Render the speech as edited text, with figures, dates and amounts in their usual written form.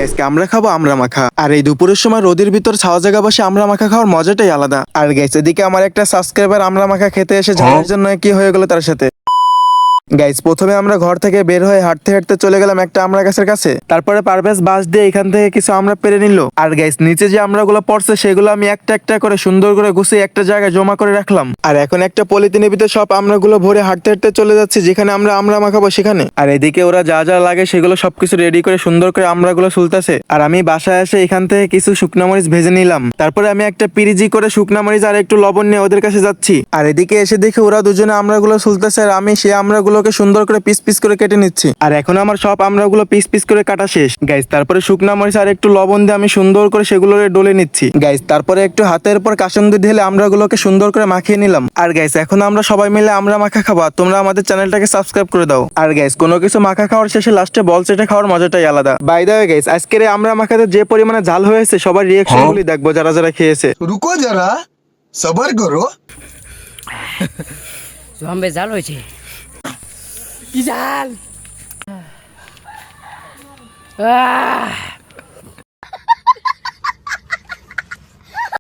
আজকে আমরা খাবো আমরা মাখা। আর এই দুপুরের সময় রোদের ভিতর ছাওয়া জায়গা বসে আমরা মাখা খাওয়ার মজাটাই আলাদা। আর গাইস এদিকে আমার একটা সাবস্ক্রাইবার আমরা মাখা খেতে এসে ঝাড়ার জন্য কি হয়ে গেল তার সাথে। গাইস প্রথমে আমরা ঘর থেকে বের হয়ে হাঁটতে হাঁটতে চলে গেলাম একটা আমড়া গাছের কাছে। তারপরে পারভেজ বাঁশ দিয়ে এখান থেকে কিছু আমরা পেরে নিল। আর গাইস নিচে যে আমড়াগুলো পড়ছে সেগুলো আমি একটা একটা করে সুন্দর করে গুছিয়ে একটা জায়গায় জমা করে রাখলাম। আর এখন একটা পলিথিনের ভিতরে সব আমড়াগুলো ভরে হাঁটতে হাঁটতে চলে যাচ্ছি যেখানে আমরা আমড়া মাখাবো সেখানে। আর এদিকে ওরা যা যা লাগে সেগুলো সবকিছু রেডি করে সুন্দর করে আমড়াগুলো সুলতাছে। আর আমি বাসায় এসে এখান থেকে কিছু শুকনা মরিচ ভেজে নিলাম। তারপরে আমি একটা পিরিজি করে শুকনা মরিচ আর একটু লবণ নিয়ে ওদের কাছে যাচ্ছি। আর এদিকে এসে দেখে ওরা দুজনে আমড়াগুলো সুলতাছে আর আমি সেই আমড়াগুলোকে সুন্দর করে পিস পিস করে কেটে নিচ্ছি। আর এখন আমার সব আমড়াগুলো পিস পিস করে কাটা শেষ গাইস। তারপরে শুকনা মরিচ আর একটু লবণ দিয়ে আমি সুন্দর করে সেগুলো ডলে নিচ্ছি গাইস। তারপরে একটু হাতের উপর কাসুন্দি ঢেলে আমড়াগুলোকে সুন্দর করে মাখিয়ে নিলাম। আর গাইস এখন আমরা সবাই মিলে আমড়া মাখা খাবো। তোমরা আমাদের চ্যানেলটাকে সাবস্ক্রাইব করে দাও। আর গাইস কোনো কিছু মাখা খাওয়ার শেষে লাস্টে বল চেটে খাওয়ার মজাটাই আলাদা। বাই দ্য ওয়ে গাইস আজকের এই আমড়া মাখাতে যে পরিমাণে ঝাল হয়েছে সবার রিঅ্যাকশন গুলি দেখবো যারা যারা খেয়েছে। रुको जरा सबर करो। জম্বে জাল হয়েছে কি জাল